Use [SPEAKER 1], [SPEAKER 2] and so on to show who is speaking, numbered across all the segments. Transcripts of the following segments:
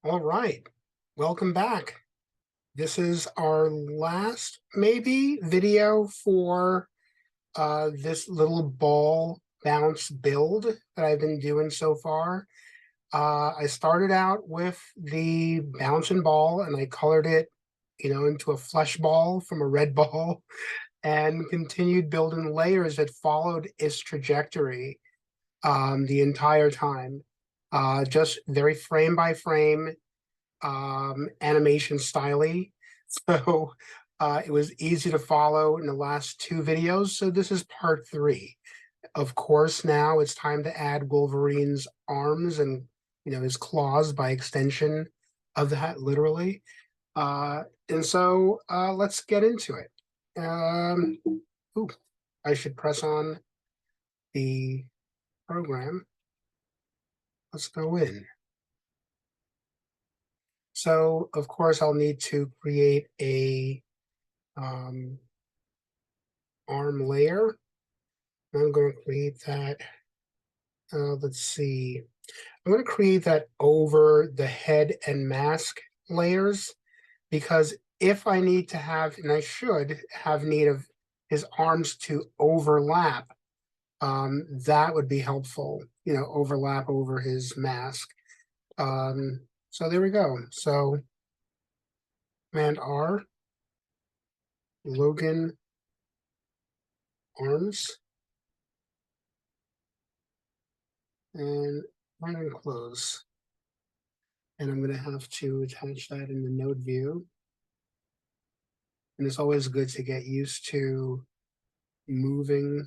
[SPEAKER 1] All right, welcome back. This is our last maybe video for this little ball bounce build that I've been doing so far. I started out with the bouncing ball and I colored it, into a flesh ball from a red ball and continued building layers that followed its trajectory the entire time. Just very frame by frame animation styly. So it was easy to follow in the last two videos. So this is part three. Of course, now it's time to add Wolverine's arms and his claws by extension of that, literally. And so let's get into it. Ooh, I should press on the program. Let's go in. So, of course, I'll need to create a arm layer. I'm going to create that. Let's see. I'm going to create that over the head and mask layers because if I need to have, and I should have need of his arms to overlap, that would be helpful, overlap over his mask. So there we go. So Command R, Logan arms, and run and close. And I'm going to have to attach that in the node view. And it's always good to get used to moving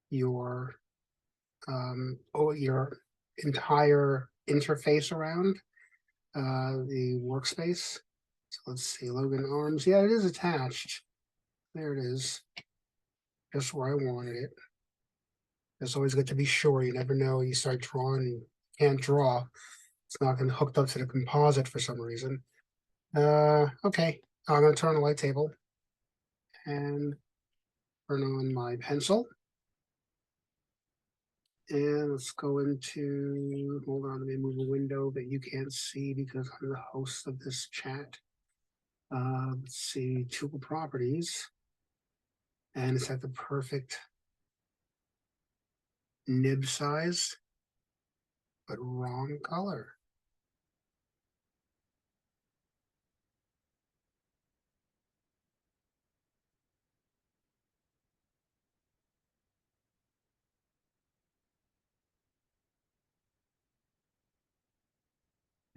[SPEAKER 1] your your entire interface around the workspace. So let's see, Logan arms. Yeah, it is attached. There it is. Just where I wanted it. It's always good to be sure. You never know. You start drawing and you can't draw. It's not going to hooked up to the composite for some reason. Okay. I'm going to turn on the light table and turn on my pencil. And let's go into, hold on, let me move a window that you can't see because I'm the host of this chat. Let's see, tool properties. And it's at the perfect nib size, but wrong color.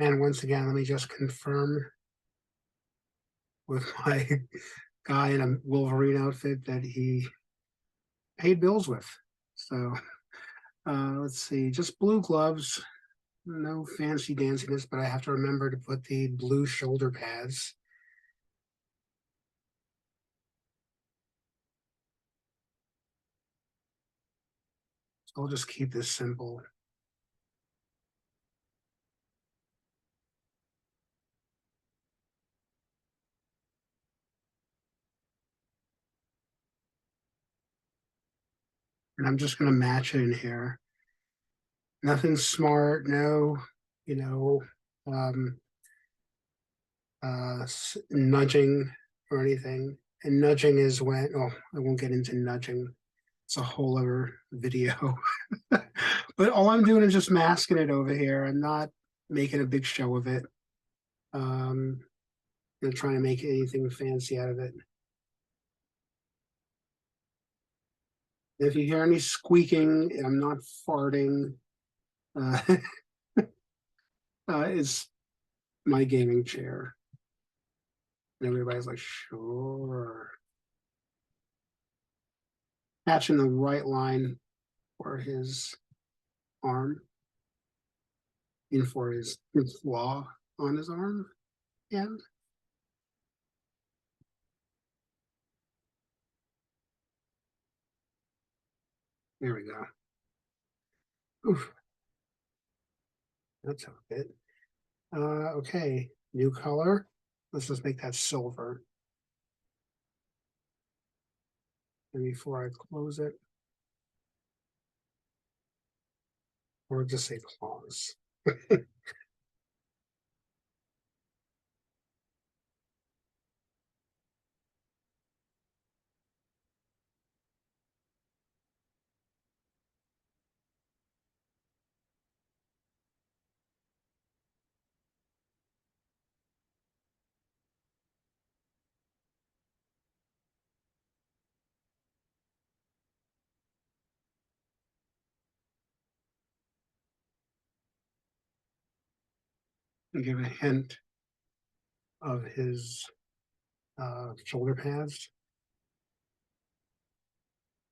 [SPEAKER 1] And once again, let me just confirm with my guy in a Wolverine outfit that he paid bills with. So let's see, just blue gloves, no fancy danciness, but I have to remember to put the blue shoulder pads. So I'll just keep this simple. And I'm just going to match it in here. Nothing smart, no, um, nudging or anything. And nudging is when, I won't get into nudging. It's a whole other video. But all I'm doing is just masking it over here. I'm not making a big show of it. Not trying to make anything fancy out of it. If you hear any squeaking, I'm not farting. It's my gaming chair. And everybody's like, sure. Matching the right line for his arm and for his claw on his arm. And there we go. Oof. That's a bit. Okay, new color. Let's just make that silver. And before I close it, or just say claws. and give a hint of his shoulder pads.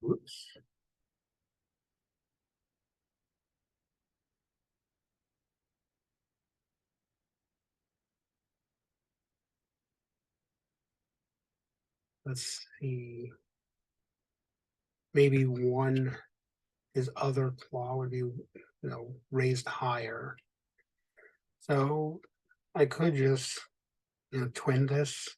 [SPEAKER 1] Oops. Let's see. Maybe his other claw would be, raised higher. So I could just, twin this.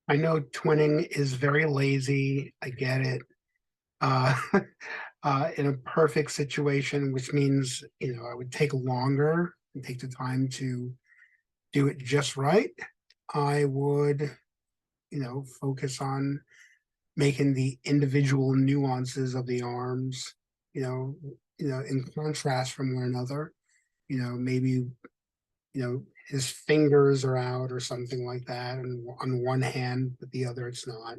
[SPEAKER 1] I know twinning is very lazy. I get it. Uh, in a perfect situation, which means, I would take longer and take the time to do it just right. I would, focus on making the individual nuances of the arms, in contrast from one another. Maybe, his fingers are out or something like that, and on one hand, but the other it's not.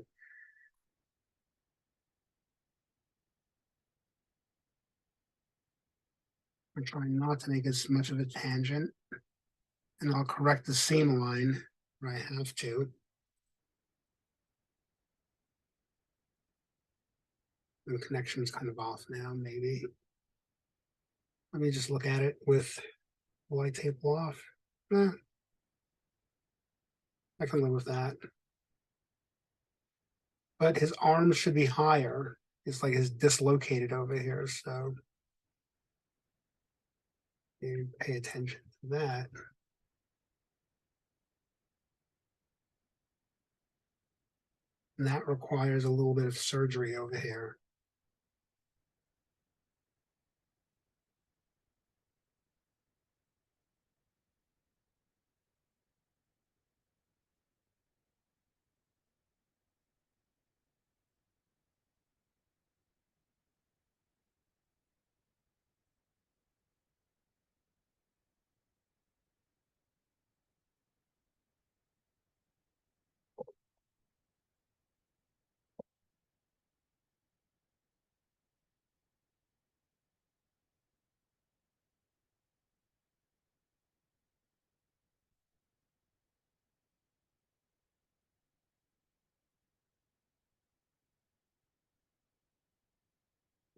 [SPEAKER 1] I'm trying not to make as much of a tangent, and I'll correct the seam line where I have to. The connection is kind of off now, maybe. Let me just look at it with the light table off. I can live with that. But his arms should be higher. It's like it's dislocated over here, so you pay attention to that. And that requires a little bit of surgery over here.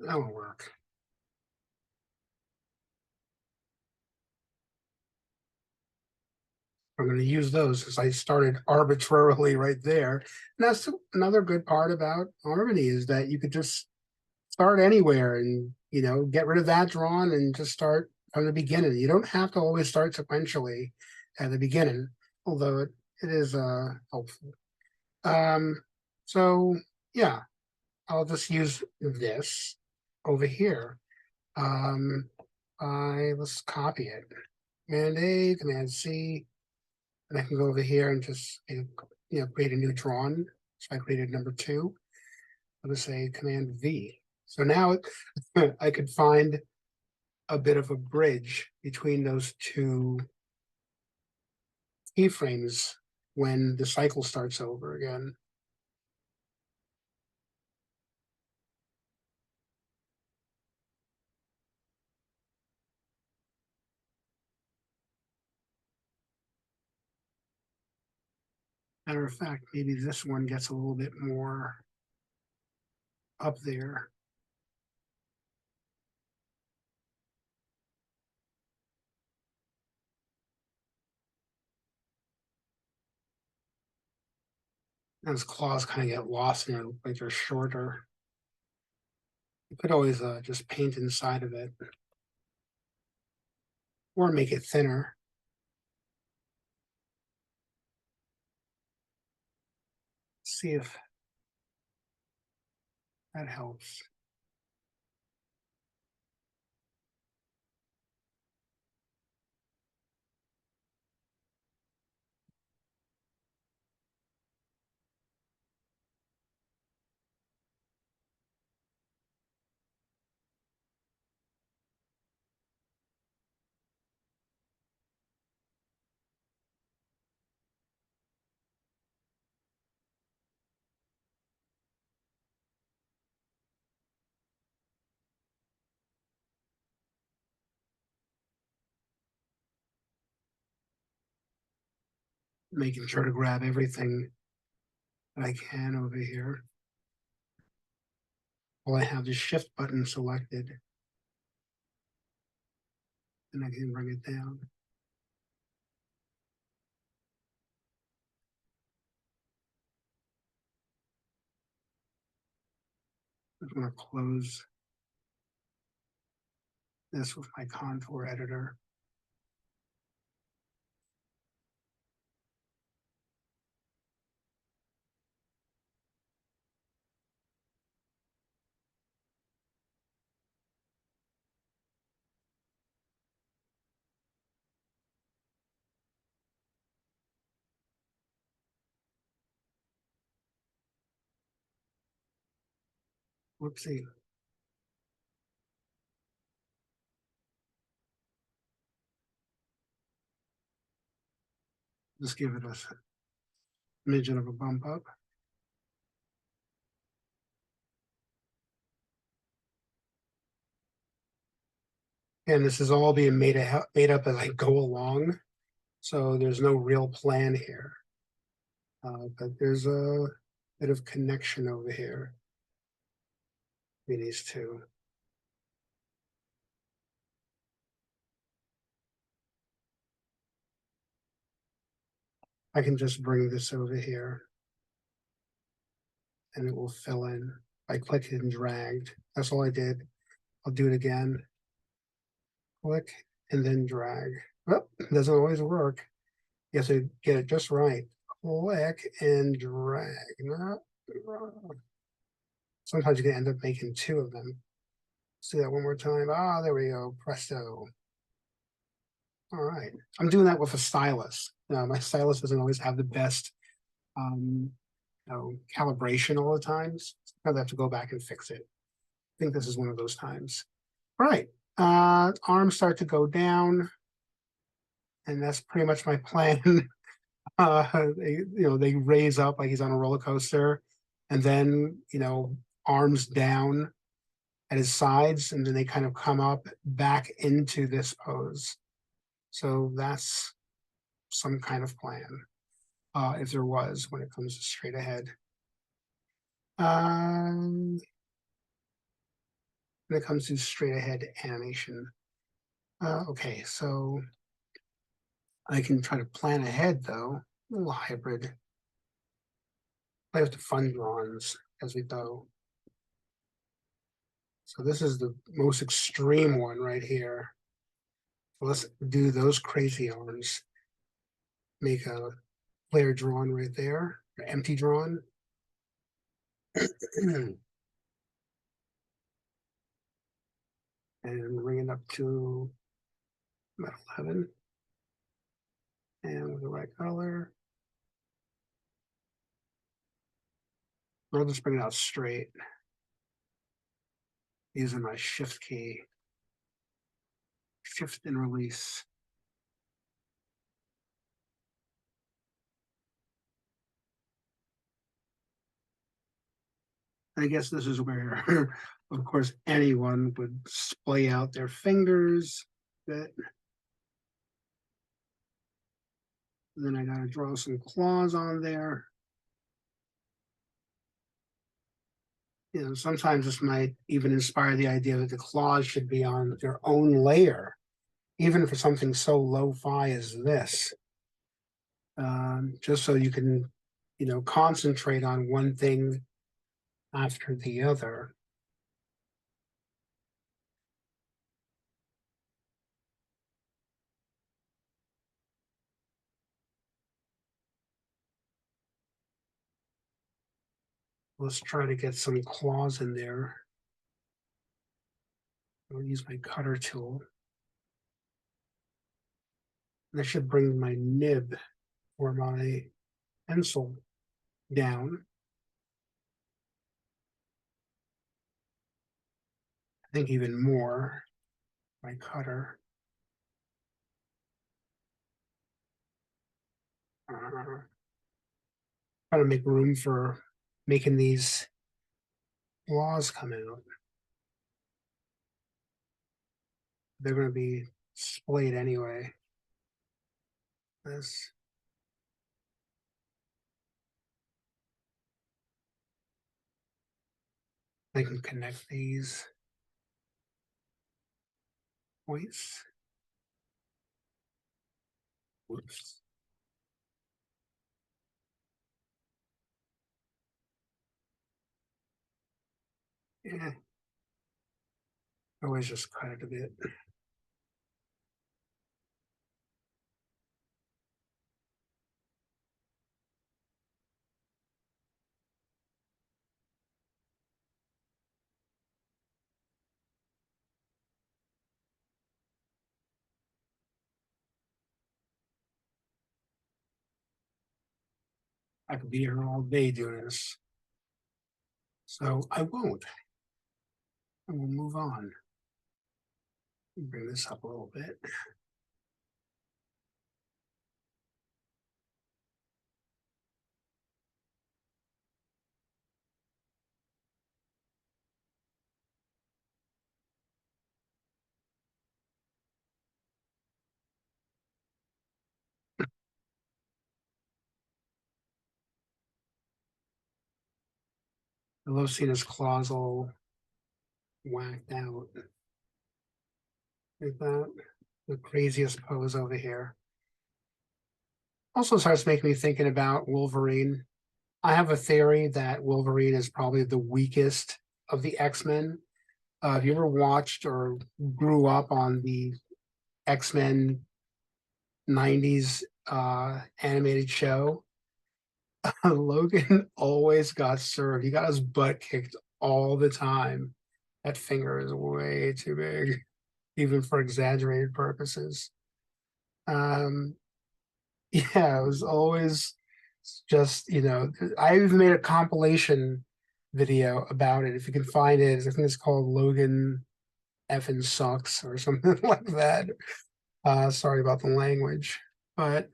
[SPEAKER 1] That'll work. I'm going to use those because I started arbitrarily right there. And that's another good part about Harmony is that you could just start anywhere and, get rid of that drawn and just start from the beginning. You don't have to always start sequentially at the beginning, although it is helpful. So yeah, I'll just use this over here. Let's copy it. Command A, Command C, and I can go over here and just create a new drawn. So I created number 2. I'll just say Command V. So now I could find a bit of a bridge between those two keyframes when the cycle starts over again. Matter of fact, maybe this one gets a little bit more up there. And his claws kind of get lost in it, like they're shorter. You could always just paint inside of it or make it thinner. See if that helps. making sure to grab everything that I can over here. While I have the shift button selected, and I can bring it down. I'm going to close this with my contour editor. Whoopsie. Just give it a smidgen of a bump up. And this is all being made up as I go along. So there's no real plan here. But there's a bit of connection over here between these two. I can just bring this over here and it will fill in. I clicked and dragged. That's all I did. I'll do it again. Click and then drag. Well, it doesn't always work. You have to get it just right. Click and drag. Sometimes you can end up making two of them. Let's do that one more time. Ah, there we go. Presto. All right. I'm doing that with a stylus. My stylus doesn't always have the best calibration all the times. I have to go back and fix it. I think this is one of those times. All right. Arms start to go down. And that's pretty much my plan. They raise up like he's on a roller coaster, and then arms down at his sides, and then they kind of come up back into this pose. So that's some kind of plan, if there was, when it comes to straight ahead. When it comes to straight ahead animation. Okay, so I can try to plan ahead though, a little hybrid. Play with the fun drawings as we go. So this is the most extreme one right here. So let's do those crazy arms. Make a player drawn right there, or empty drawn. And bring it up to about 11. And with the right color. I'll just bring it out straight using my shift key. Shift and release. I guess this is where, of course, anyone would splay out their fingers a bit. Then I gotta draw some claws on there. Sometimes this might even inspire the idea that the claws should be on their own layer, even for something so lo-fi as this. Just so you can, concentrate on one thing after the other. Let's try to get some claws in there. I'll use my cutter tool. And I should bring my nib or my pencil down. I think even more, my cutter. Try to make room for making these claws come out. They're going to be splayed anyway. This. I can connect these points. Whoops. Yeah. Always just cut it a bit. I could be here all day doing this. So I won't. I will move on. Bring this up a little bit. I love seeing his claws all whacked out. Like that. The craziest pose over here. Also starts making me thinking about Wolverine. I have a theory that Wolverine is probably the weakest of the X-Men. If you ever watched or grew up on the X-Men 90s animated show, Logan always got served. He got his butt kicked all the time. That finger is way too big, even for exaggerated purposes. Um, yeah, it was always just, I even made a compilation video about it. If you can find it, I think it's called Logan effing sucks or something like that. Sorry about the language. But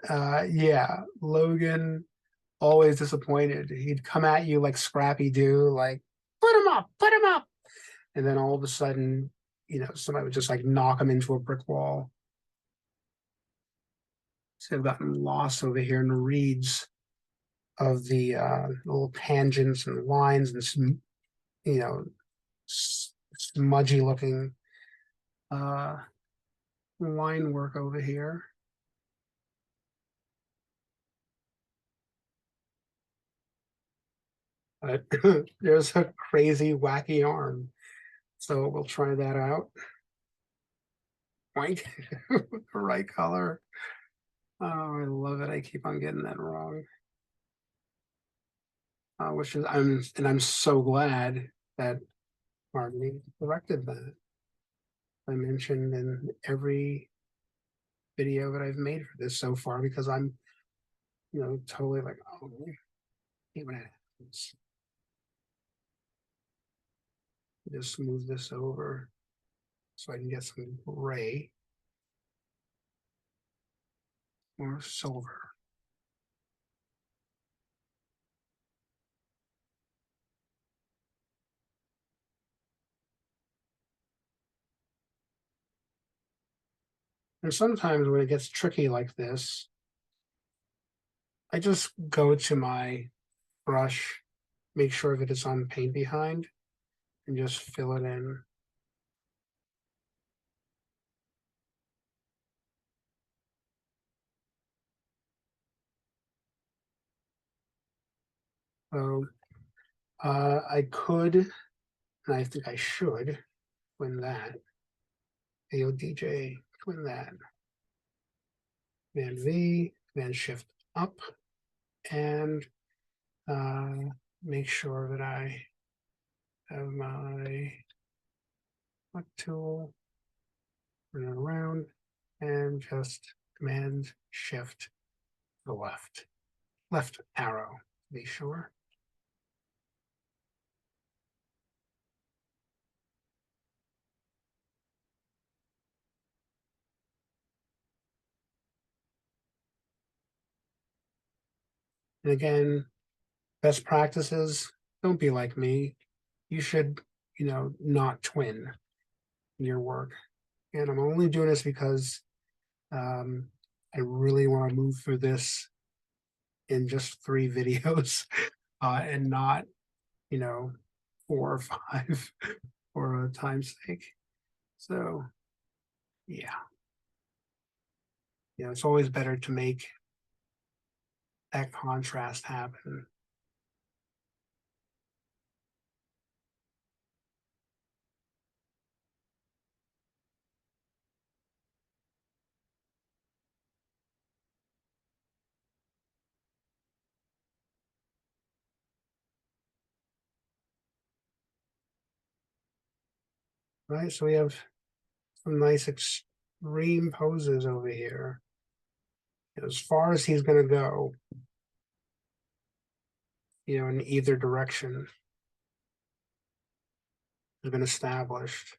[SPEAKER 1] yeah, Logan always disappointed. He'd come at you like Scrappy Doo, like, put him up. And then all of a sudden, somebody would just like knock him into a brick wall. So I've gotten lost over here in the reeds of the little tangents and lines and some, you know, smudgy looking uh, line work over here. But there's a crazy, wacky arm. So we'll try that out. White, the right color. Oh, I love it. I keep on getting that wrong. Which is I'm so glad that Harmony corrected that. I mentioned in every video that I've made for this so far because I'm, totally like, oh, I hate when it happens. Just move this over so I can get some gray or silver. And sometimes when it gets tricky like this, I just go to my brush, make sure that it's on paint behind, and just fill it in. So I could, and I think I should, twin that. AODJ, twin that. Command V, Command Shift up, and make sure that I have my select tool, turn it around, and just Command Shift to the left arrow to be sure. And again, best practices, don't be like me. You should, not twin your work. And I'm only doing this because I really want to move through this in just 3 videos and not, 4 or 5 for time's sake. So yeah. It's always better to make that contrast happen. Right, so we have some nice extreme poses over here. As far as he's going to go, in either direction has been established.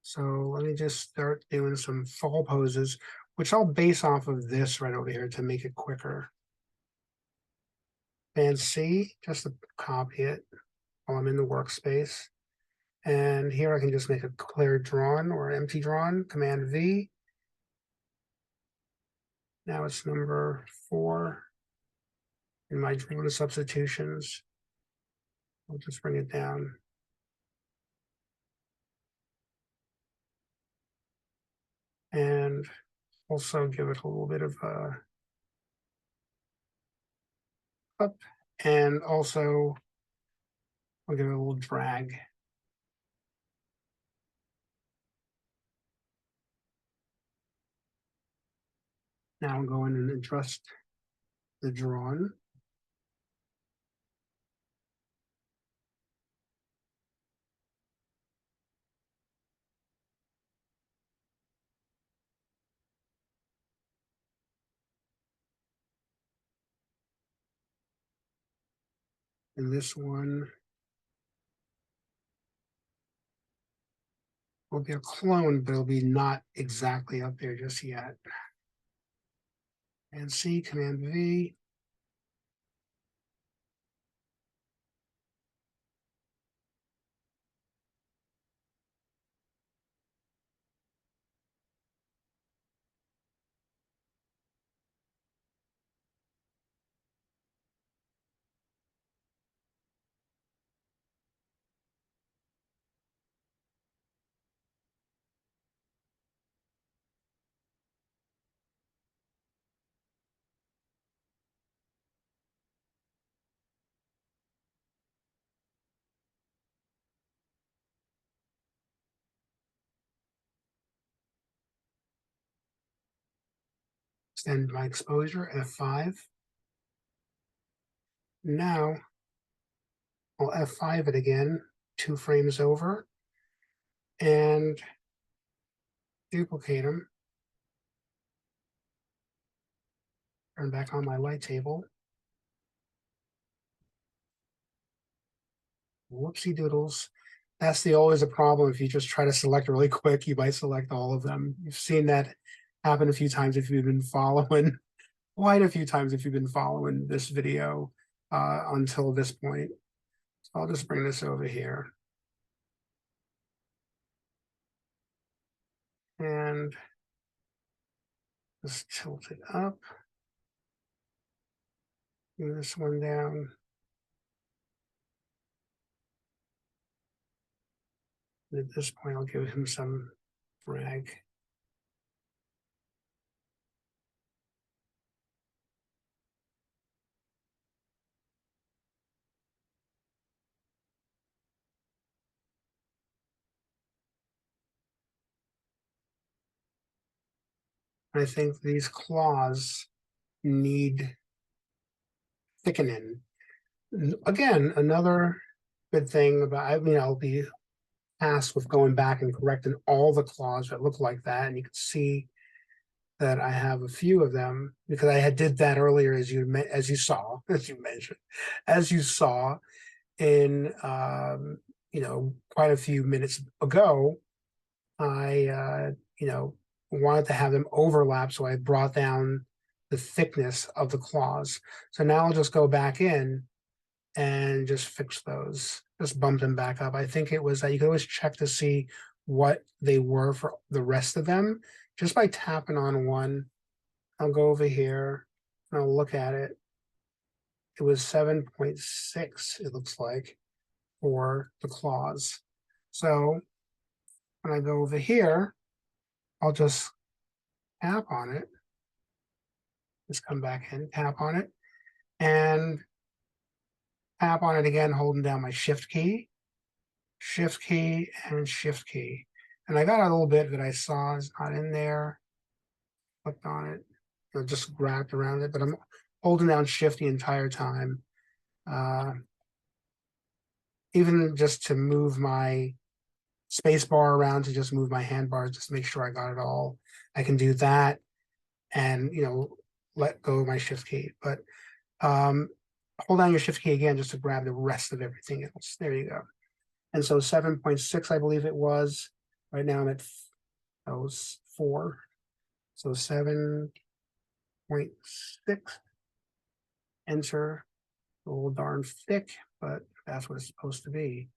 [SPEAKER 1] So let me just start doing some fall poses, which I'll base off of this right over here to make it quicker. And C, just to copy it while I'm in the workspace. And here I can just make a clear drawn or empty drawn, Command V. Now it's number 4 in my drawing substitutions. I'll just bring it down. And also give it a little bit of a up, and also I'll give it a little drag. Now I'll go in and adjust the drawn. And this one will be a clone, but it'll be not exactly up there just yet. And C, Command V. Extend my exposure, F5. Now I'll F5 it again, 2 frames over, and duplicate them. Turn back on my light table. Whoopsie doodles. That's always a problem. If you just try to select really quick, you might select all of them. You've seen that happen a few times if you've been following, quite a few times if you've been following this video until this point. So I'll just bring this over here. And just tilt it up. Move this one down. And at this point, I'll give him some drag. I think these claws need thickening. Again, another good thing about, I'll be tasked with going back and correcting all the claws that look like that. And you can see that I have a few of them because I did that earlier, as you saw in, quite a few minutes ago. I, wanted to have them overlap. So I brought down the thickness of the claws. So now I'll just go back in and just fix those, just bump them back up. I think it was that you could always check to see what they were for the rest of them just by tapping on one. I'll go over here and I'll look at it. it was 7.6, it looks like, for the claws. So when I go over here, I'll just tap on it. Just come back in, tap on it, and tap on it again, holding down my shift key, and shift key. And I got a little bit that I saw is not in there. Clicked on it, just grabbed around it, but I'm holding down shift the entire time. Even just to move my space bar around, to just move my handbars, just make sure I got it all. I can do that and, let go of my shift key. But hold down your shift key again just to grab the rest of everything else. There you go. And so 7.6, I believe it was. Right now I'm at 4. So 7.6, enter. A little darn thick, but that's what it's supposed to be.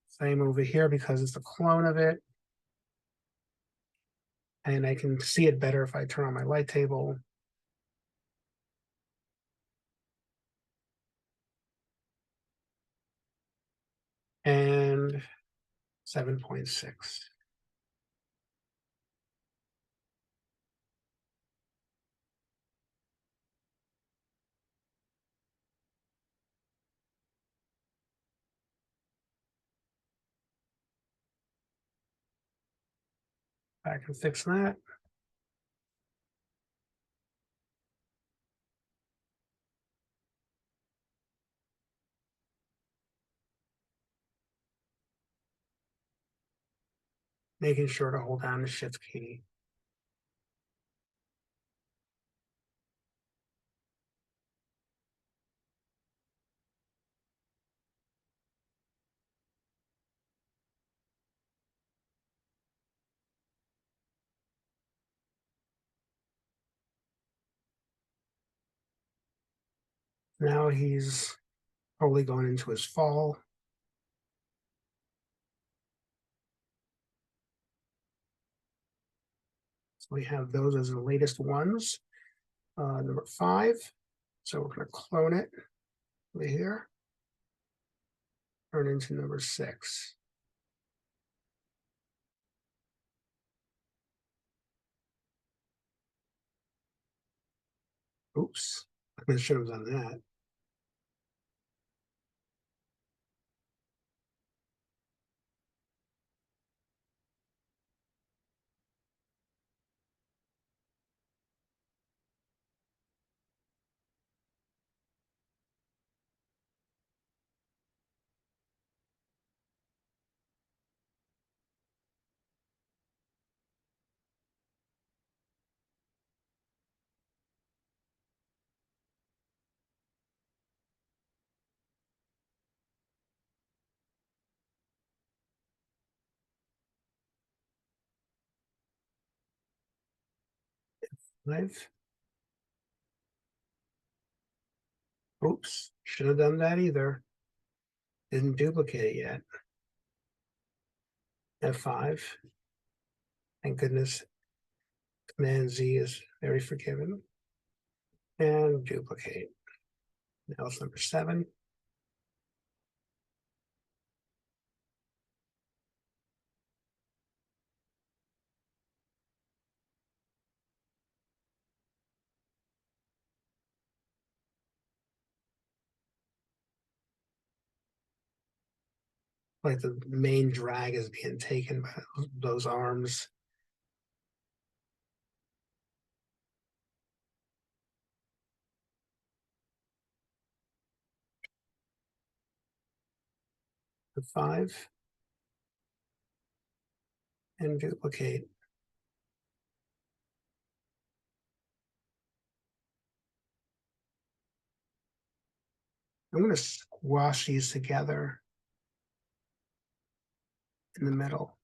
[SPEAKER 1] Same over here because it's a clone of it. And I can see it better if I turn on my light table. And 7.6. I can fix that. Making sure to hold down the shift key. Now he's probably going into his fall. So we have those as the latest ones. Number 5. So we're going to clone it over here. Turn into number 6. Oops, I should have done that. Five. Oops, should have done that either. Didn't duplicate it yet. F5. Thank goodness. Command Z is very forgiving. And duplicate. Now it's number 7. Like the main drag is being taken by those arms. The 5. And duplicate. I'm going to squash these together in the middle,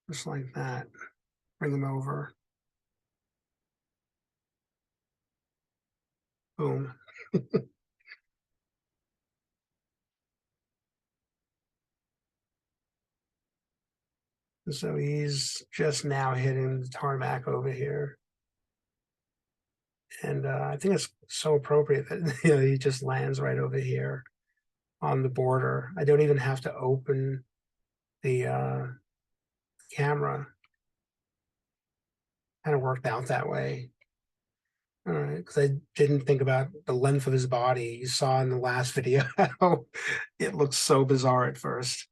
[SPEAKER 1] just like that. Bring them over. Boom. So he's just now hitting the tarmac over here. And I think it's so appropriate that he just lands right over here on the border. I don't even have to open the camera. Kind of worked out that way. All right, because I didn't think about the length of his body. You saw in the last video how it looks so bizarre at first.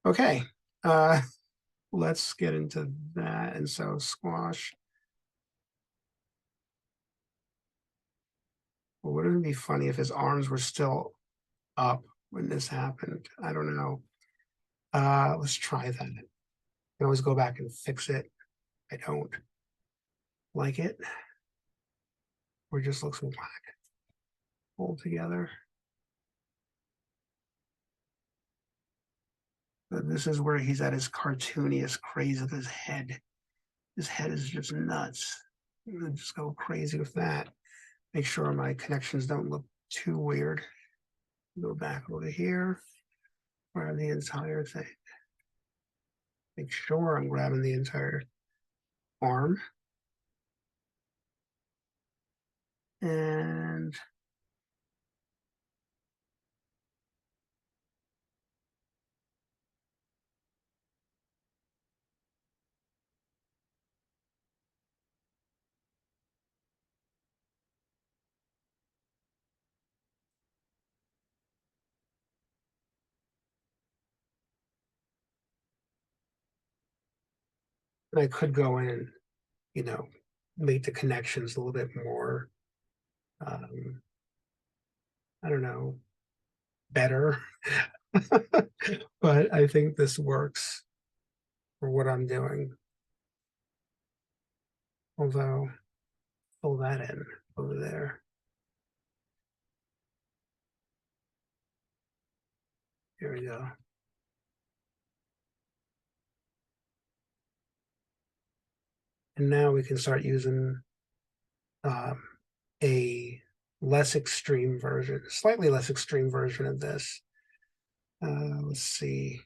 [SPEAKER 1] Okay, let's get into that. And so squash. Well, wouldn't it be funny if his arms were still up when this happened? I don't know. Let's try that. I can always go back and fix it. I don't like it. Or just looks whack altogether. But this is where he's at his cartooniest craze of his head. His head is just nuts. I'm gonna just go crazy with that. Make sure my connections don't look too weird. Go back over here, grab the entire thing. Make sure I'm grabbing the entire arm. And I could go in and, make the connections a little bit more, I don't know, better. But I think this works for what I'm doing. Although, pull that in over there. Here we go. And now we can start using a less extreme version, slightly less extreme version of this. Let's see.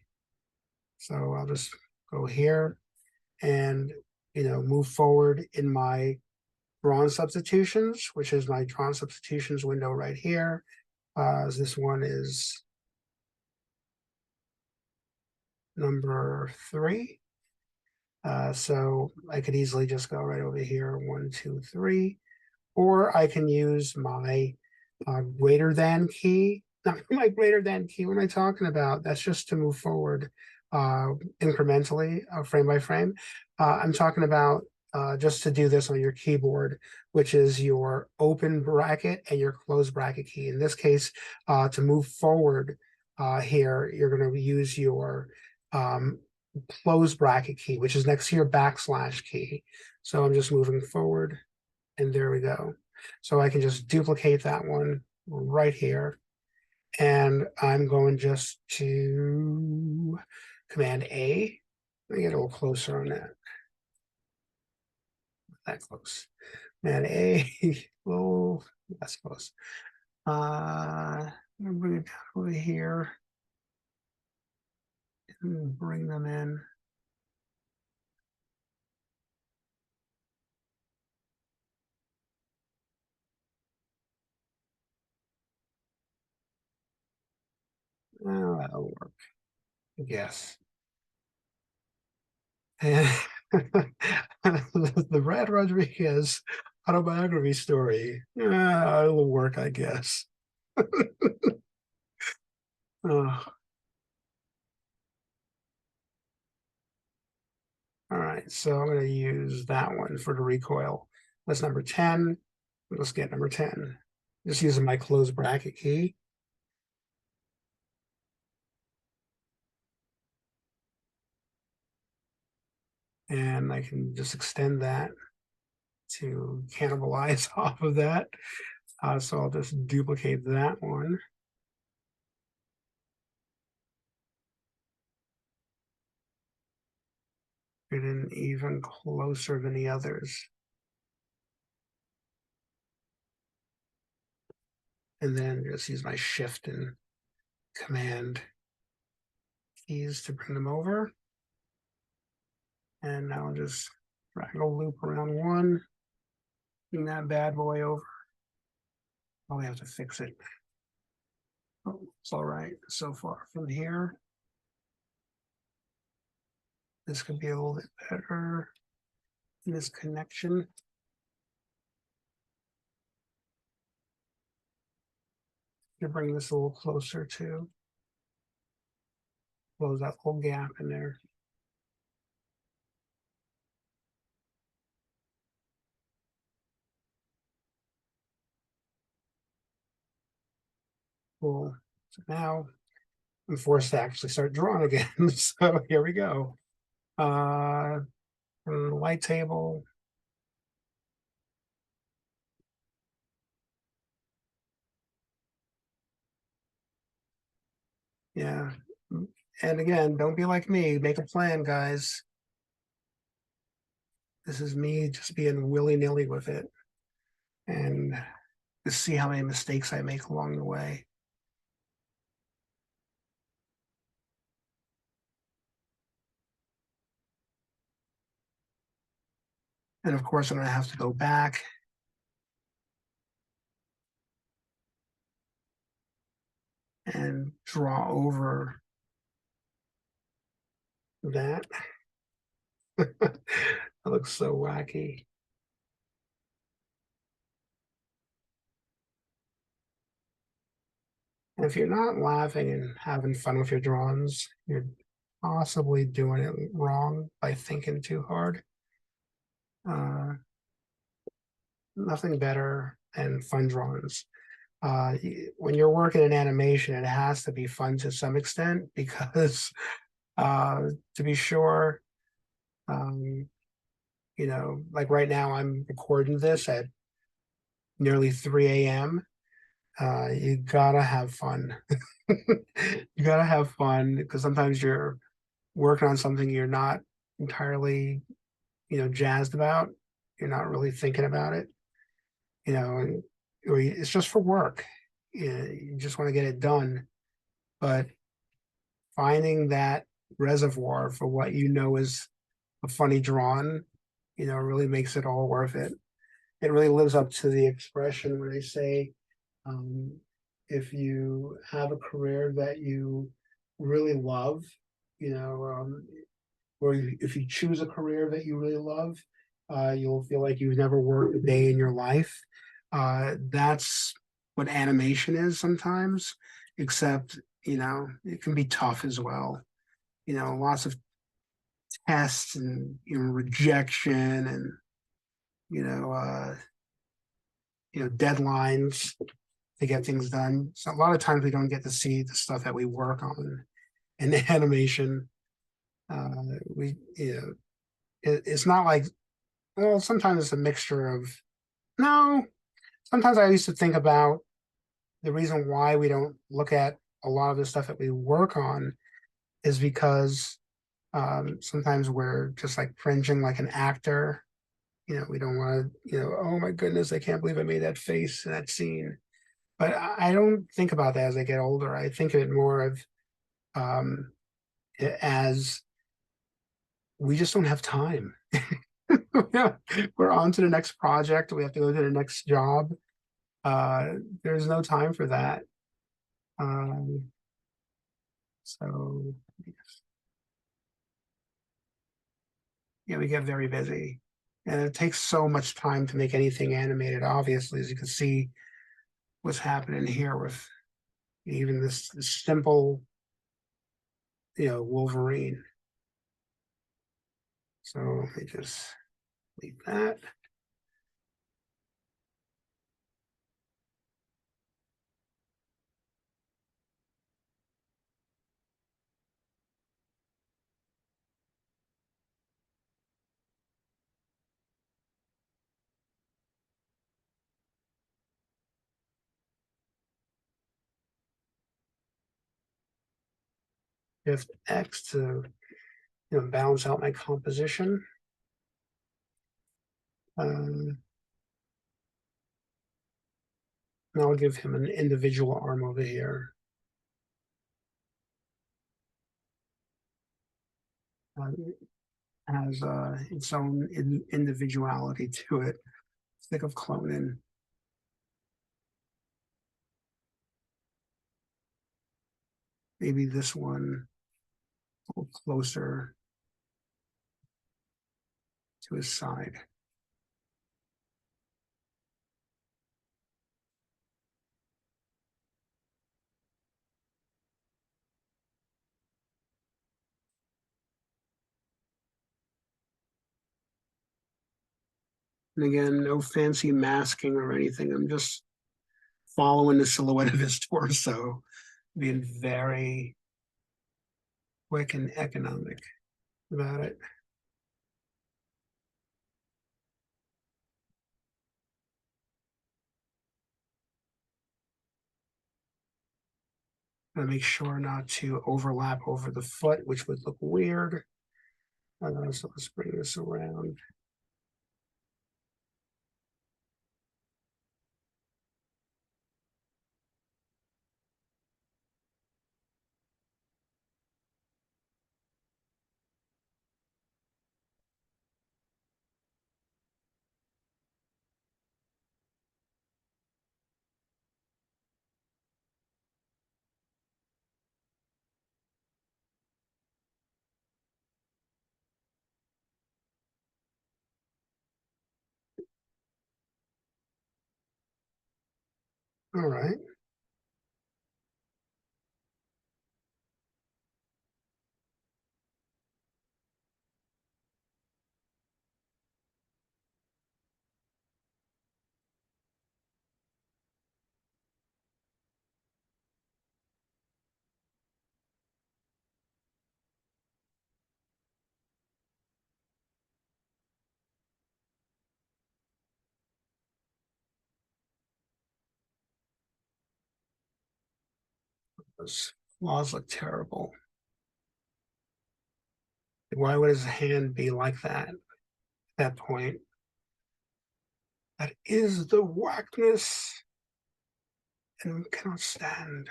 [SPEAKER 1] So I'll just go here and, move forward in my Drawing Substitutions, which is my Drawing Substitutions window right here. This one is number 3. So I could easily just go right over here, 1, 2, 3, or I can use my greater than key. Not my greater than key. What am I talking about? That's just to move forward incrementally, frame by frame. I'm talking about just to do this on your keyboard, which is your open bracket and your close bracket key. In this case, to move forward here, you're going to use your close bracket key, which is next to your backslash key. So I'm just moving forward, and there we go. So I can just duplicate that one right here. And I'm going just to Command A. Let me get a little closer on that. That close. Command A. Oh, that's close. I'm gonna bring it down over here and bring them in. Oh, that'll work, I guess. And the Brad Rodriguez autobiography story, it'll work, I guess. Oh. All right, so I'm going to use that one for the recoil. That's number 10. Let's get number 10. Just using my close bracket key. And I can just extend that to cannibalize off of that. So I'll just duplicate that one. Get in even closer than the others. And then just use my Shift and Command keys to bring them over. And now I'll just drag a loop around one. Bring that bad boy over. Probably have to fix it. Oh, it's all right so far from here. This could be a little bit better in this connection. To bring this a little closer to close that whole gap in there. Cool. So now I'm forced to actually start drawing again. So here we go. Light table. Yeah. And again, don't be like me. Make a plan, guys. This is me just being willy-nilly with it. And just see how many mistakes I make along the way. And of course, I'm going to have to go back and draw over that. That looks so wacky. And if you're not laughing and having fun with your drawings, you're possibly doing it wrong by thinking too hard. Nothing better than fun drawings. When you're working in animation, it has to be fun to some extent because, to be sure, you know, like right now I'm recording this at nearly 3 a.m. You gotta have fun. You gotta have fun because sometimes you're working on something you're not entirely, jazzed about. You're not really thinking about it, and or it's just for work. You just want to get it done. But finding that reservoir for what you know is a funny drawing, really makes it all worth it. It really lives up to the expression where they say, um, if you have a career that you really love, or if you choose a career that you really love, you'll feel like you've never worked a day in your life. That's what animation is sometimes, except, it can be tough as well. Lots of tests and, rejection and, you know, uh, deadlines to get things done. So a lot of times we don't get to see the stuff that we work on in animation. It's not like, well, sometimes it's a mixture of, no, sometimes I used to think about the reason why we don't look at a lot of the stuff that we work on is because sometimes we're just like cringing like an actor. We don't want to, oh my goodness, I can't believe I made that face in that scene. But I don't think about that as I get older. I think of it more of um, as we just don't have time. Yeah, we're on to the next project. We have to go to the next job. There's no time for that. Um, so yeah, we get very busy. And it takes so much time to make anything animated, obviously, as you can see what's happening here with even this simple, Wolverine. So let me just leave that. Shift X to balance out my composition. And I'll give him an individual arm over here. Has its own individuality to it. Stick of cloning. Maybe this one a little closer to his side. And again, no fancy masking or anything. I'm just following the silhouette of his torso, being very quick and economic about it. I make sure not to overlap over the foot, which would look weird. So let's bring this around. All right. Those flaws look terrible. Why would his hand be like that at that point? That is the whackness and we cannot stand.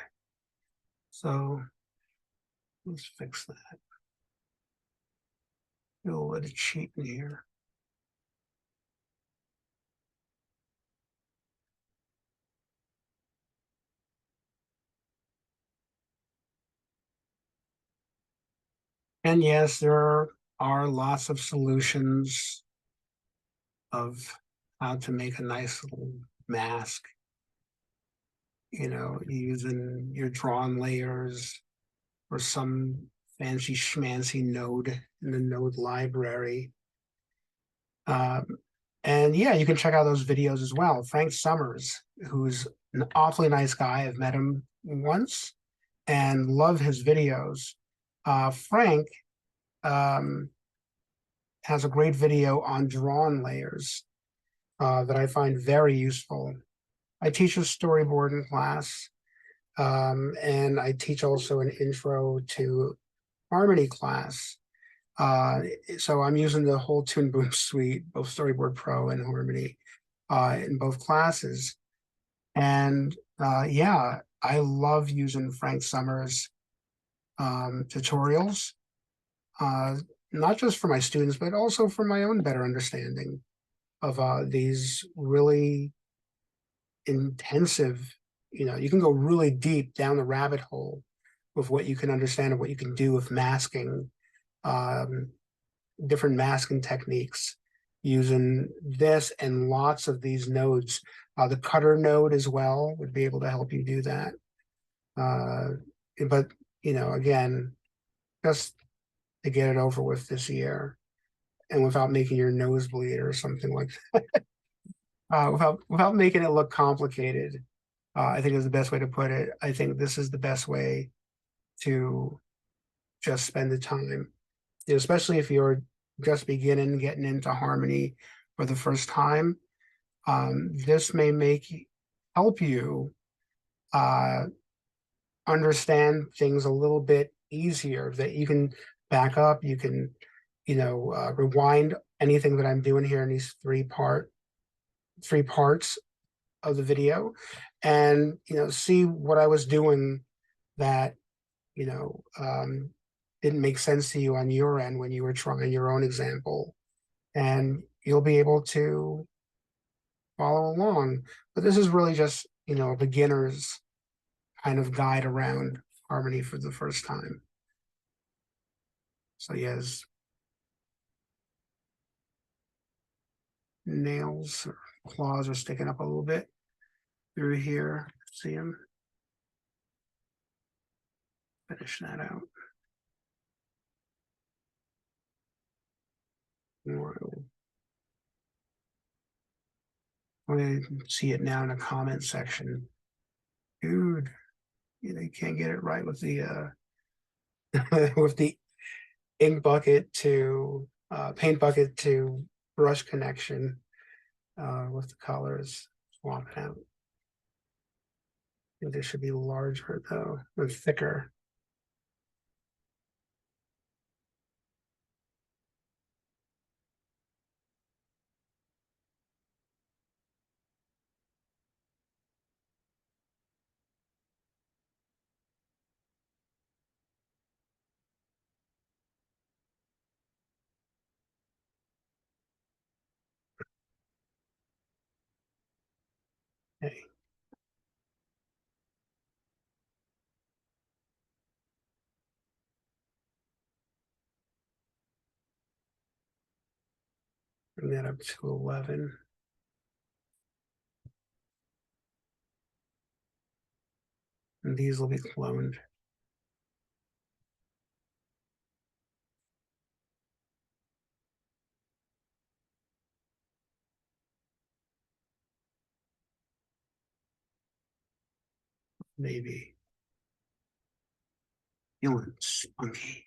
[SPEAKER 1] So let's fix that. A little bit of cheat in here. And yes, there are lots of solutions of how to make a nice little mask. You know, using your drawn layers or some fancy schmancy node in the node library. And yeah, you can check out those videos as well. Frank Summers, who's an awfully nice guy. I've met him once and love his videos. Frank has a great video on drawn layers that I find very useful. I teach a storyboarding class, and I teach also an intro to Harmony class. So I'm using the whole Toon Boom suite, both Storyboard Pro and Harmony, in both classes. And yeah, I love using Frank Summers tutorials, not just for my students, but also for my own better understanding of these really intensive, you can go really deep down the rabbit hole with what you can understand and what you can do with masking, different masking techniques using this and lots of these nodes. The cutter node as well would be able to help you do that. But, again, just to get it over with this year and without making your nose bleed or something like that. Without making it look complicated, I think is the best way to put it. I think this is the best way to just spend the time, especially if you're just getting into Harmony for the first time. This may help you understand things a little bit easier, that you can back up, you can, rewind anything that I'm doing here in these three parts of the video and, see what I was doing that, didn't make sense to you on your end when you were trying your own example. And you'll be able to follow along. But this is really just, you know, a beginner's kind of guide around Harmony for the first time. So he has nails or claws are sticking up a little bit through here. See him? Finish that out. We see it now in the comment section. Dude, you know, you can't get it right with the with the ink bucket to paint bucket to brush connection with the colors. Swap it out. I think they should be larger though, and thicker. Okay. Bring that up to 11. And these will be cloned. Maybe. Feeling spunky.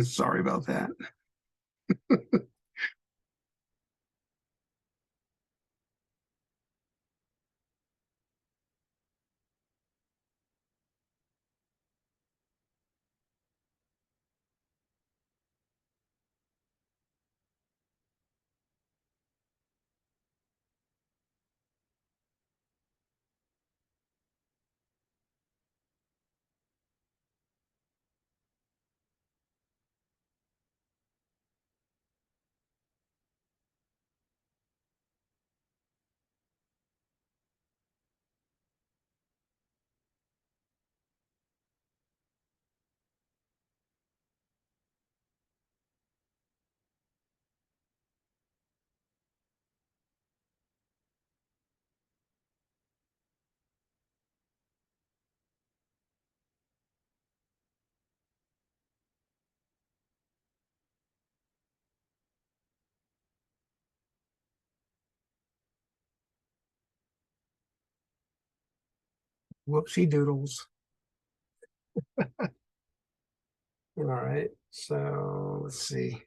[SPEAKER 1] Sorry about that. Whoopsie doodles. All right, so let's see.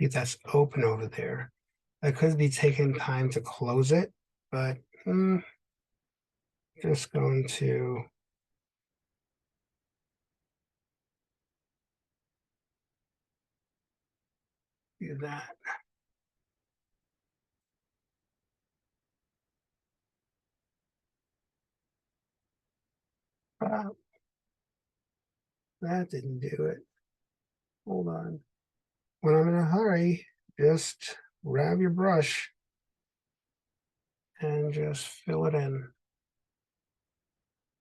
[SPEAKER 1] If that's open over there. That could be taking time to close it, but just going to do that. That didn't do it. Hold on. When I'm in a hurry, just grab your brush and just fill it in.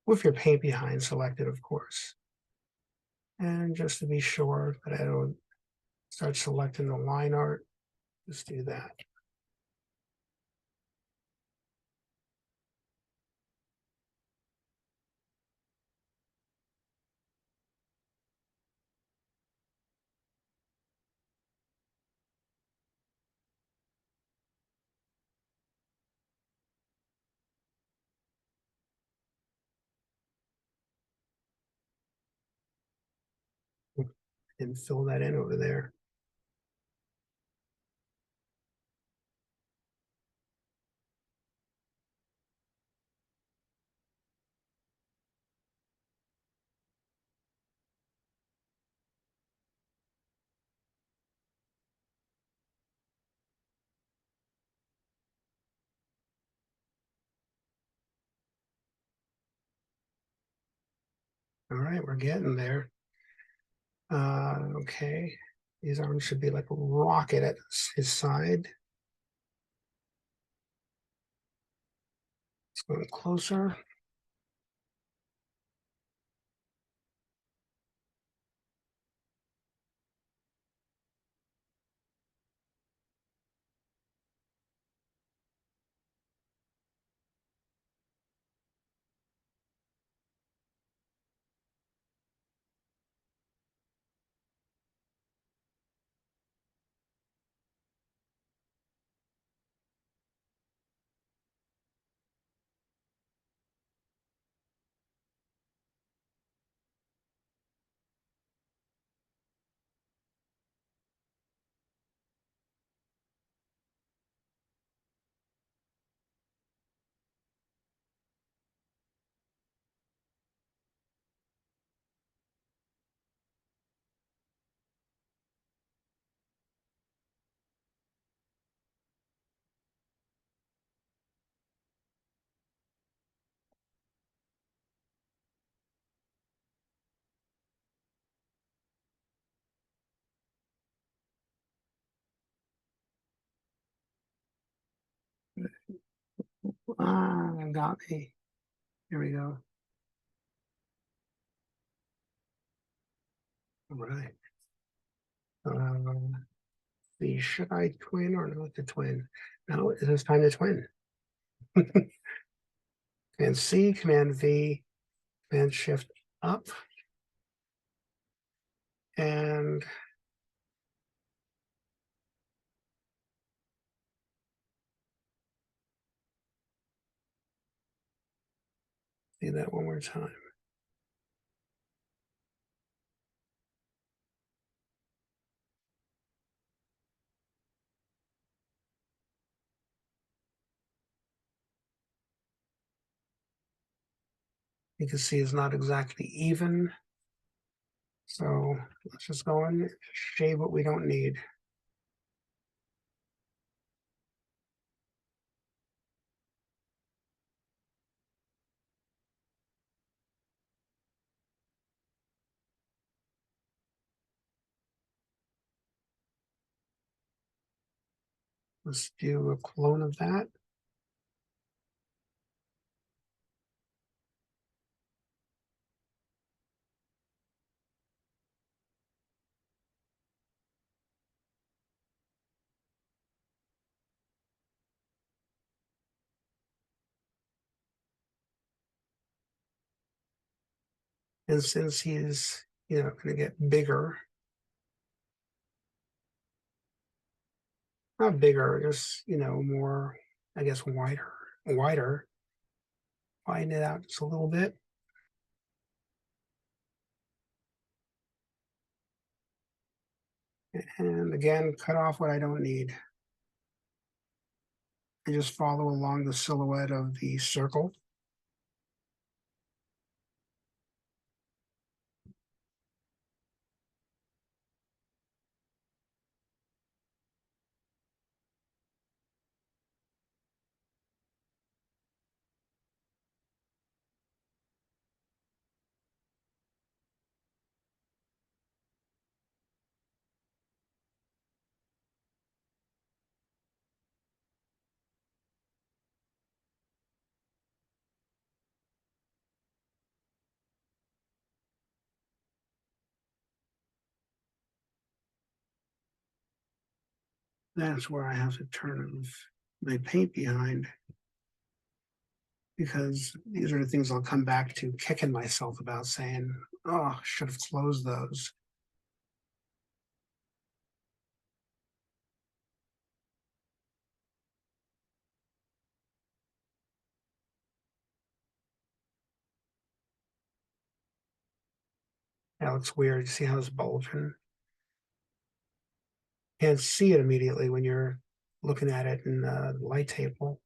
[SPEAKER 1] with your paint behind selected, of course. And just to be sure that I don't start selecting the line art, just do that. And fill that in over there. All right, we're getting there. Okay, his arms should be like a rocket at his side. Let's go closer. Got me. Here we go. All right. Should I twin or not the twin? No, it is time to twin. Command C, Command V, Command Shift up. And do that one more time. You can see it's not exactly even. So let's just go and shave what we don't need. Let's do a clone of that. And since he is, going to get bigger, not bigger, just, more, I guess, wider, widen it out just a little bit. And again, cut off what I don't need. And just follow along the silhouette of the circle. That's where I have to turn my paint behind, because these are the things I'll come back to kicking myself about, saying, oh, should have closed those. That looks weird. You see how it's bulging? Can't see it immediately when you're looking at it in the light table.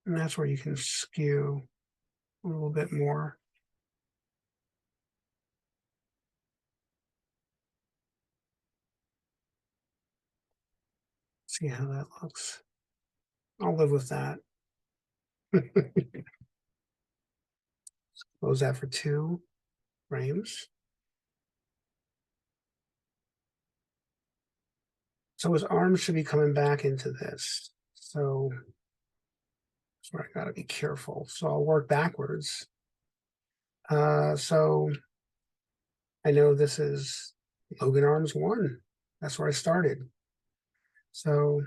[SPEAKER 1] And that's where you can skew a little bit more. See how that looks. I'll live with that. Close that for 2 frames. So his arms should be coming back into this. So that's where I gotta be careful. So I'll work backwards. So I know this is Logan Arms 1. That's where I started. So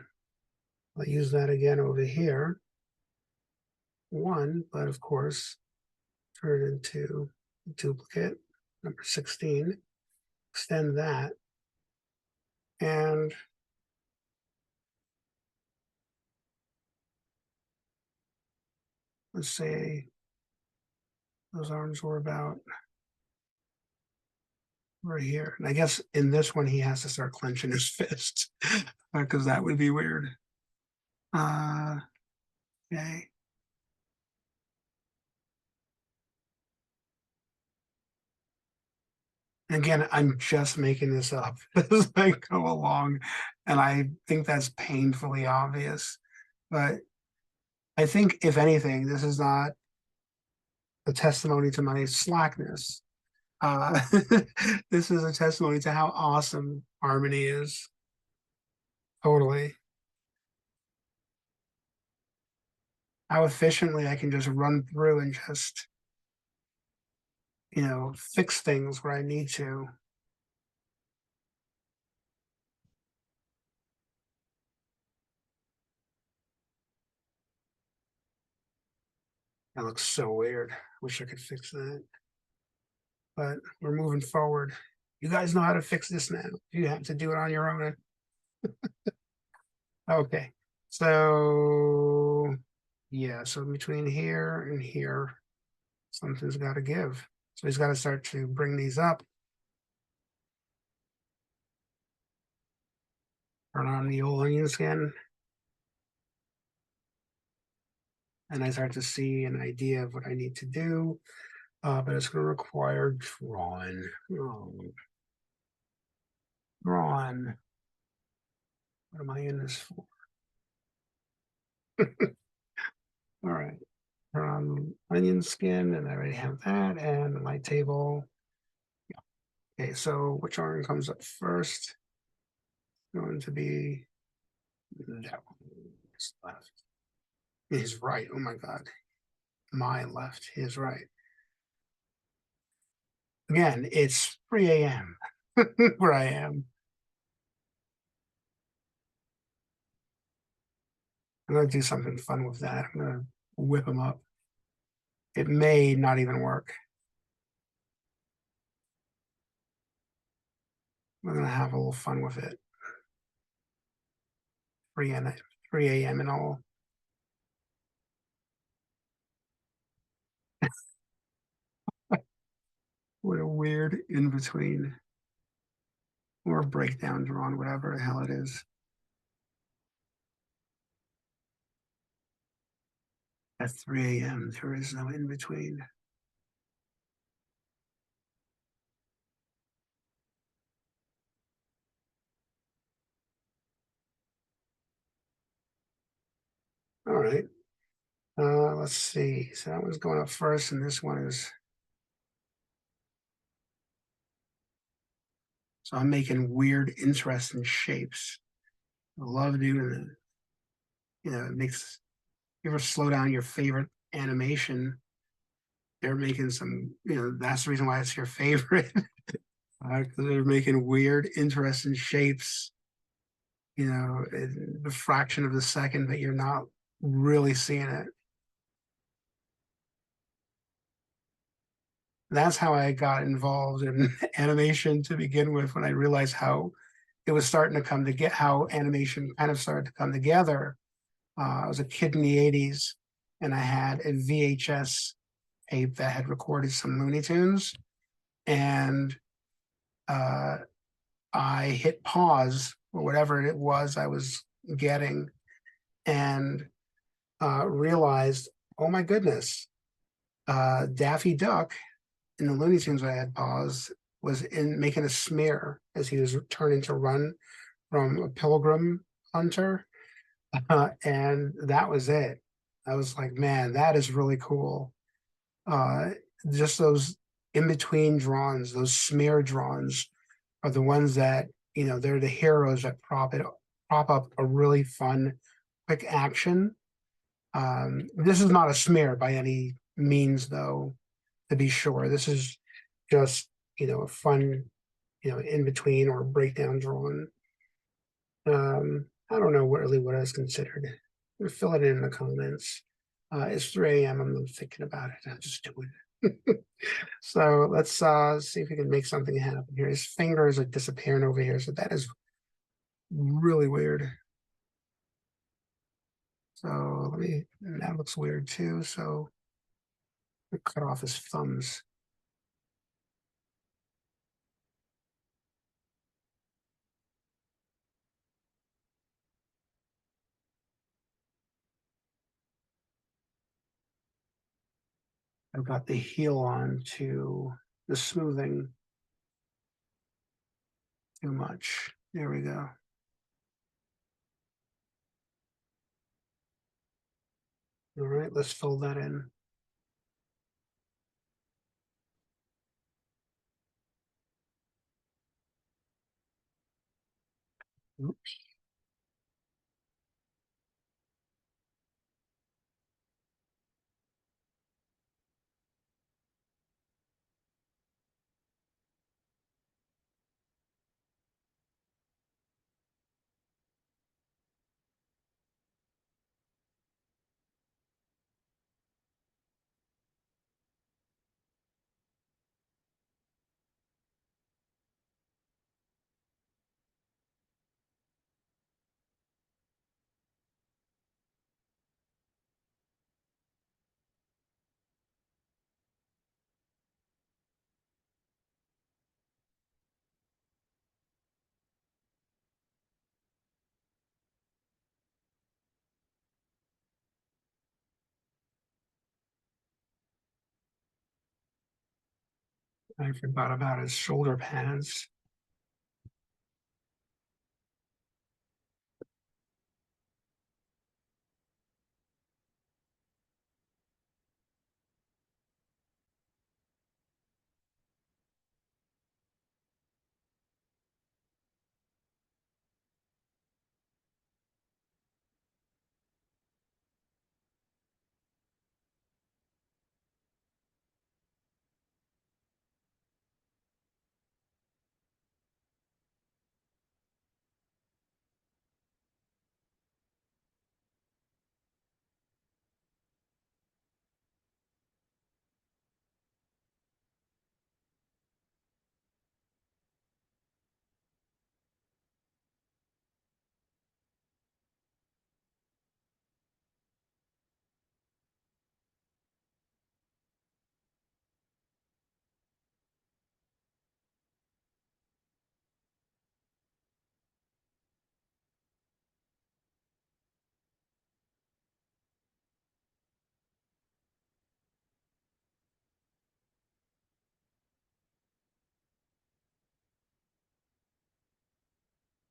[SPEAKER 1] I'll use that again over here. 1, but of course, turn it into a duplicate, number 16, extend that, and let's say those arms were about right here. And I guess in this one, he has to start clenching his fist, because that would be weird. Okay. Again, I'm just making this up as I go along, and I think that's painfully obvious. But I think, if anything, this is not a testimony to my slackness. This is a testimony to how awesome Harmony is. Totally. How efficiently I can just run through and just, fix things where I need to. That looks so weird. Wish I could fix that. But we're moving forward. You guys know how to fix this now. You have to do it on your own. Okay. So yeah, so between here and here, something's got to give. So he's got to start to bring these up. Turn on the old onion skin. And I start to see an idea of what I need to do. But it's going to require drawing. Drawing. What am I in this for? All right. Turn on onion skin, and I already have that. And the light table. Yeah. Okay, so which arm comes up first? Going to be that one. His left. His right. Oh my God. My left. His right. Again, it's 3 a.m. where I am. I'm going to do something fun with that. I'm going to whip them up. It may not even work. We're going to have a little fun with it. 3 a.m. and all. What a weird in-between. Or breakdown drawn, whatever the hell it is. At 3 a.m., there is no in-between. All right. Let's see. So that one's going up first, and this one is. So I'm making weird, interesting shapes. I love doing it. It makes you ever slow down your favorite animation. They're making some, that's the reason why it's your favorite. They're making weird, interesting shapes, in the fraction of a second, but you're not really seeing it. That's how I got involved in animation to begin with, when I realized how it was starting to come to get how animation kind of started to come together. I was a kid in the 80s, and I had a VHS tape that had recorded some Looney Tunes, and uh, I hit pause or whatever it was I was getting, and realized, oh my goodness, Daffy Duck in the Looney Tunes I had paused was in making a smear as he was turning to run from a pilgrim hunter. And that was it. I was like, man, that is really cool. Uh, just those in between drawings, those smear drawings are the ones that, they're the heroes that prop up a really fun, quick action. This is not a smear by any means, though, to be sure. This is just, a fun, in between or breakdown drawing. I don't know what is considered. Fill it in the comments. It's 3 a.m. I'm thinking about it. I'm just doing it. So let's see if we can make something happen here. His fingers are disappearing over here, so that is really weird. So that looks weird too. So we cut off his thumbs. I've got the heel on to the smoothing too much. There we go. All right, let's fill that in. Oops. I forgot about his shoulder pads.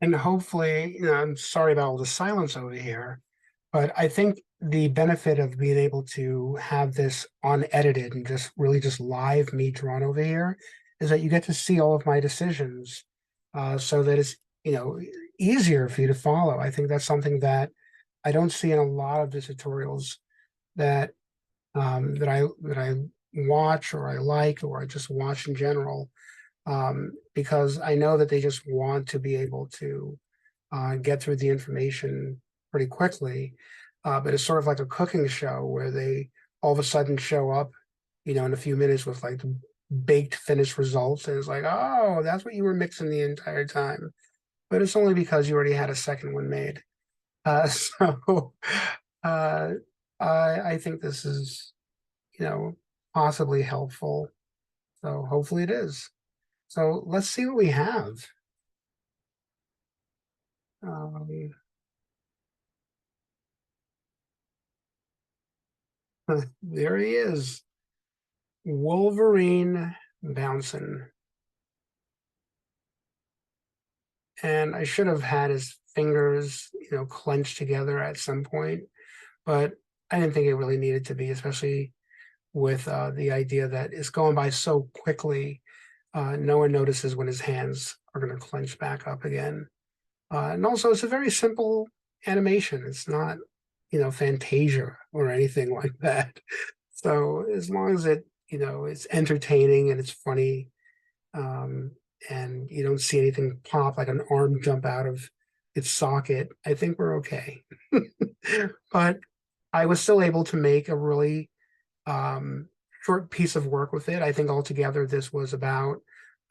[SPEAKER 1] And hopefully, I'm sorry about all the silence over here, but I think the benefit of being able to have this unedited and just really just live me drawn over here is that you get to see all of my decisions, so that it's, easier for you to follow. I think that's something that I don't see in a lot of the tutorials that that I watch or I like or I just watch in general. because I know that they just want to be able to get through the information pretty quickly. But it's sort of like a cooking show where they all of a sudden show up, in a few minutes with like the baked finished results. And it's like, oh, that's what you were mixing the entire time. But it's only because you already had a second one made. So uh, I think this is, possibly helpful. So hopefully it is. So let's see what we have. Um, there he is, Wolverine bouncing. And I should have had his fingers, clenched together at some point, but I didn't think it really needed to be, especially with the idea that it's going by so quickly. No one notices when his hands are going to clench back up again. And also, it's a very simple animation. It's not, Fantasia or anything like that. So as long as it's entertaining and it's funny, um, and you don't see anything pop like an arm jump out of its socket, I think we're okay. But I was still able to make a really short piece of work with it. I think altogether this was about,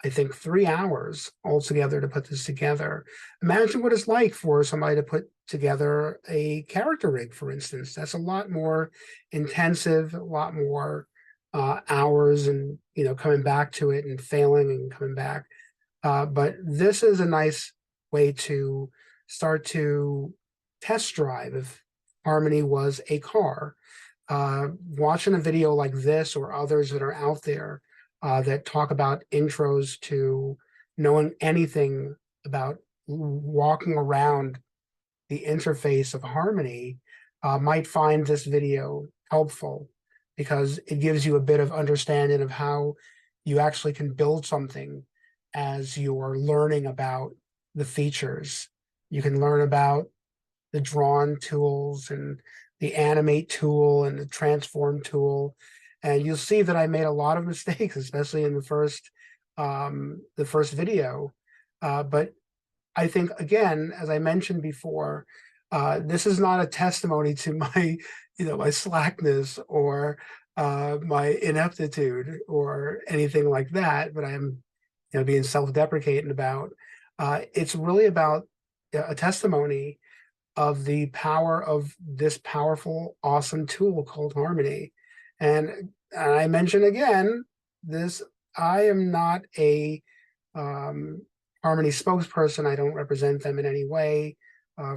[SPEAKER 1] I think, 3 hours altogether to put this together. Imagine what it's like for somebody to put together a character rig, for instance. That's a lot more intensive, a lot more hours, and coming back to it and failing and coming back. But this is a nice way to start to test drive if Harmony was a car. Watching a video like this or others that are out there that talk about intros to knowing anything about walking around the interface of Harmony might find this video helpful, because it gives you a bit of understanding of how you actually can build something as you're learning about the features. You can learn about the drawn tools and the animate tool and the transform tool. And you'll see that I made a lot of mistakes, especially in the first video. But I think, again, as I mentioned before, this is not a testimony to my, my slackness or my ineptitude or anything like that. But I'm, being self-deprecating about. It's really about a testimony of the power of this powerful, awesome tool called Harmony. And I mention again, this I am not a Harmony spokesperson. I don't represent them in any way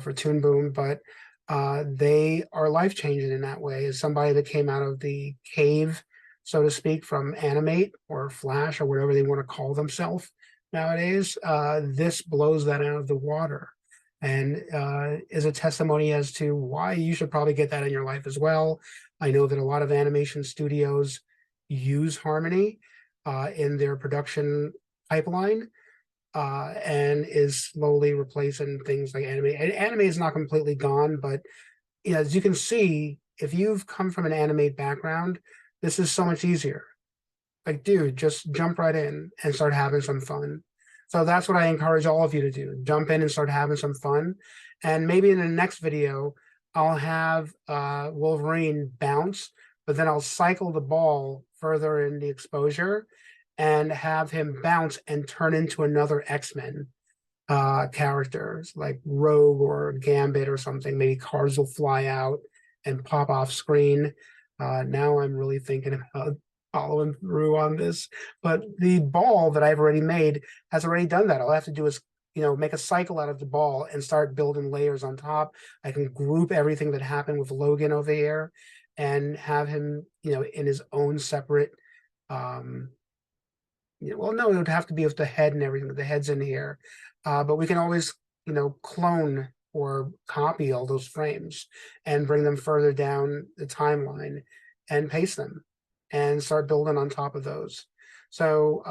[SPEAKER 1] for Toon Boom, but they are life-changing in that way. As somebody that came out of the cave, so to speak, from Animate or Flash or whatever they want to call themselves nowadays, this blows that out of the water, and is a testimony as to why you should probably get that in your life as well. I know that a lot of animation studios use Harmony in their production pipeline, and is slowly replacing things like anime. And anime is not completely gone, but as you can see, if you've come from an anime background, this is so much easier. Like, dude, just jump right in and start having some fun. So that's what I encourage all of you to do. Jump in and start having some fun. And maybe in the next video, I'll have Wolverine bounce, but then I'll cycle the ball further in the exposure and have him bounce and turn into another X-Men characters like Rogue or Gambit or something. Maybe cars will fly out and pop off screen. Now I'm really thinking about following through on this, but the ball that I've already made has already done that. All I have to do is, make a cycle out of the ball and start building layers on top. I can group everything that happened with Logan over here and have him, in his own separate, well, no, it would have to be with the head and everything. The head's in here, but we can always, clone or copy all those frames and bring them further down the timeline and paste them and start building on top of those. So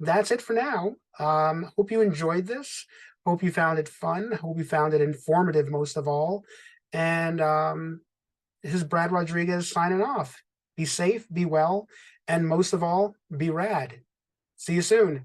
[SPEAKER 1] that's it for now. Hope you enjoyed this. Hope you found it fun. Hope you found it informative, most of all. And this is Brad Rodriguez signing off. Be safe, be well, and most of all, be rad. See you soon.